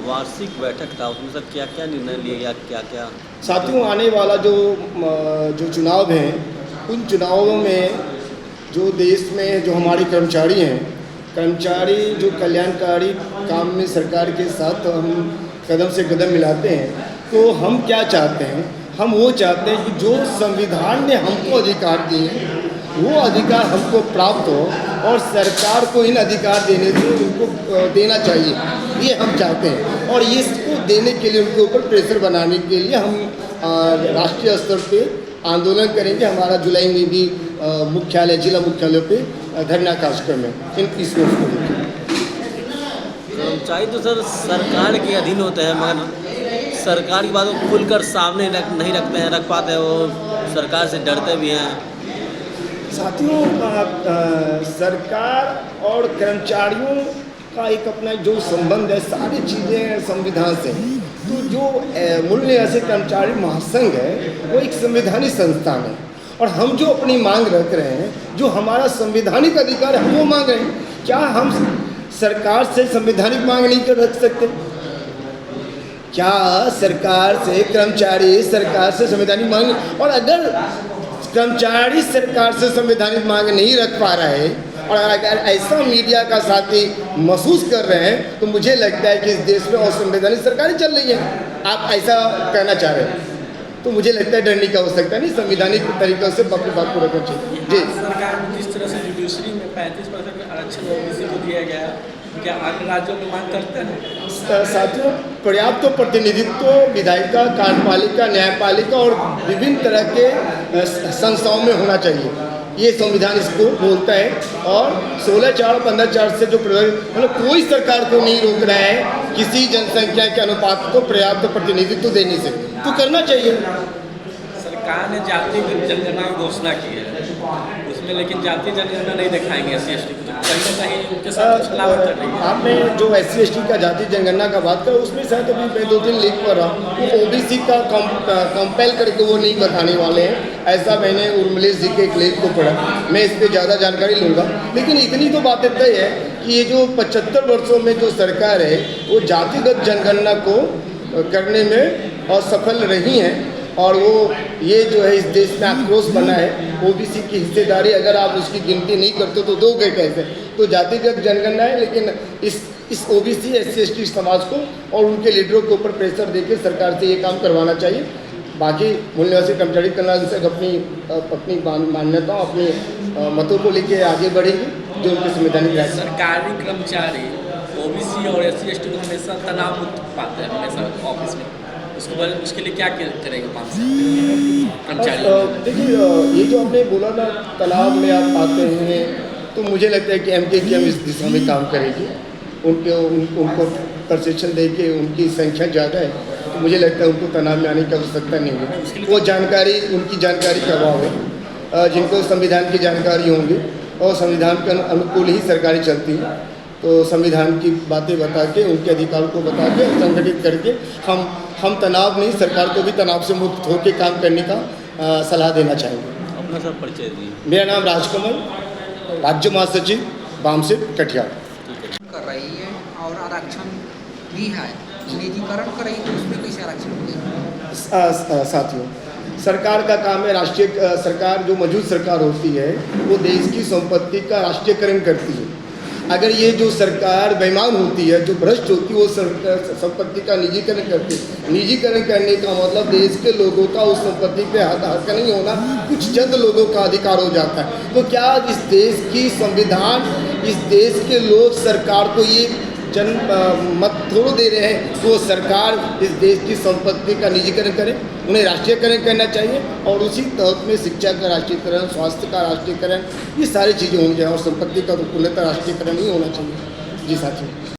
वार्षिक बैठक था, उसमें सर क्या क्या निर्णय लिया गया, क्या क्या? साथियों, आने वाला जो चुनाव हैं, उन चुनावों में जो देश में जो हमारे कर्मचारी हैं, कर्मचारी जो कल्याणकारी काम में सरकार के साथ हम कदम से कदम मिलाते हैं, तो हम क्या चाहते हैं? हम वो चाहते हैं कि जो संविधान ने हमको अधिकार दिए हैं, वो अधिकार हमको प्राप्त हो और सरकार को इन अधिकार देने से उनको देना चाहिए, ये हम चाहते हैं। और इसको देने के लिए उनके ऊपर प्रेशर बनाने के लिए हम राष्ट्रीय स्तर पे आंदोलन करेंगे। हमारा जुलाई में भी मुख्यालय, जिला मुख्यालय पे धरना कार्यक्रम है इन इस वर्ष को लेकर। कर्मचारी तो सर सरकार के अधीन होते हैं, मगर सरकार की बात को खुलकर सामने नहीं रख पाते हैं, वो सरकार से डरते भी हैं। साथियों, सरकार और कर्मचारियों का एक अपना जो संबंध है, सारी चीज़ें संविधान से। तो जो मूल निवासी कर्मचारी महासंघ है, वो एक संवैधानिक संस्थान है और हम जो अपनी मांग रख रहे हैं, जो हमारा संवैधानिक अधिकार है, हम वो मांग रहे हैं। क्या हम सरकार से संवैधानिक मांग नहीं कर रख सकते? क्या सरकार से कर्मचारी सरकार से संवैधानिक मांग? और अगर कर्मचारी सरकार से संवैधानिक मांग नहीं रख पा रहा है और अगर ऐसा मीडिया का साथी महसूस कर रहे हैं, तो मुझे लगता है कि इस देश में असंवैधानिक सरकारें चल रही हैं। आप ऐसा कहना चाह रहे हैं तो मुझे लगता है डरने का आवश्यकता नहीं, संवैधानिक तरीक़ों से अपनी बात को रखना चाहिए। जी, सरकार जिस तरह से जुडिशरी में 35% आरक्षण ओबीसी को दिया गया, क्या अन्य राज्यों में मांग करते हैं? साथियों, पर्याप्त प्रतिनिधित्व विधायिका, कार्यपालिका, न्यायपालिका और विभिन्न तरह के संस्थाओं में होना चाहिए, ये संविधान इसको बोलता है। और 16/4 15/4 से जो मतलब कोई सरकार को नहीं रोक रहा है किसी जनसंख्या के अनुपात को पर्याप्त प्रतिनिधित्व देने से, तो करना चाहिए। सरकार ने जातीय जनगणना की घोषणा की है, उसमें लेकिन जातीय जनगणना नहीं दिखाएंगे एससी/एसटी को, कहीं ना कहीं उनके साथ छलावत कर रही है। आपने जो एससी/एसटी का जातीय जनगणना का बात करा, उसमें शायद अभी मैं 2-3 लिख पर रहा हूँ, वो ओबीसी का कंपेल करके वो नहीं बताने वाले हैं, ऐसा मैंने उर्मिलेश जी के एक लेख को पढ़ा। मैं इस पर ज़्यादा जानकारी लूँगा, लेकिन इतनी तो बात तय है कि ये जो 75 वर्षों में जो सरकार है, वो जातिगत जनगणना को करने में असफल रही हैं। और वो ये जो है इस देश में आक्रोश बना है, ओबीसी की हिस्सेदारी अगर आप उसकी गिनती नहीं करते तो दोगे कैसे? तो जातिगत जनगणना है, लेकिन इस ओबीसी एससी/एसटी समाज को और उनके लीडरों के ऊपर प्रेशर देकर सरकार से ये काम करवाना चाहिए। बाकी मूल निवासी कर्मचारी कल्याण से अपनी मान्यताओं, अपने मतों को लेकर आगे बढ़ेंगे, जो उनके संवैधानिक राइट। सरकारी कर्मचारी ओबीसी और एससी/एसटी को हमेशा तनाव मुक्त पाते हैं, हमेशा ऑफिस में, उसके लिए क्या करेंगे पाँच से कर्मचारी? देखिए, ये जो आपने बोला ना, तनाव में आप आते हैं, तो मुझे लगता है कि MKM इस दिशा में काम करेगी। उनको प्रशिक्षण देके उनकी संख्या ज़्यादा है, तो मुझे लगता है उनको तनाव में आने की आवश्यकता नहीं है। वो जानकारी, उनकी जानकारी का अभाव है। जिनको संविधान की जानकारी होंगी और संविधान के अनुकूल ही सरकारें चलती हैं, तो संविधान की बातें बता के, उनके अधिकारों को बता के, संगठित करके हम तनाव नहीं, सरकार को भी तनाव से मुक्त होकर काम करने का सलाह देना चाहेंगे। अपना सब परिचय दिए। मेरा नाम राजकमल, राज्य महासचिव बामसेट कटिहार। कर रही है और आरक्षण भी है, निजीकरण कर रही है, तो उसमें कैसे आरक्षण मिलेगा? साथियों, सरकार का काम है, राष्ट्रीय सरकार जो मौजूद सरकार होती है, वो देश की संपत्ति का राष्ट्रीयकरण करती है। अगर ये जो सरकार बेईमान होती है, जो भ्रष्ट होती है, वो संपत्ति का निजीकरण करती है। निजीकरण करने का मतलब देश के लोगों का उस संपत्ति पे हक नहीं होना, कुछ चंद लोगों का अधिकार हो जाता है। तो क्या इस देश की संविधान, इस देश के लोग सरकार को ये मत थोड़ा दे रहे हैं तो सरकार इस देश की संपत्ति का निजीकरण करे? उन्हें राष्ट्रीयकरण करना चाहिए और उसी तहत में शिक्षा का राष्ट्रीयकरण, स्वास्थ्य का राष्ट्रीयकरण, ये सारी चीज़ें होंगी और संपत्ति का तो पूर्णतः राष्ट्रीयकरण ही होना चाहिए। जी साथियों।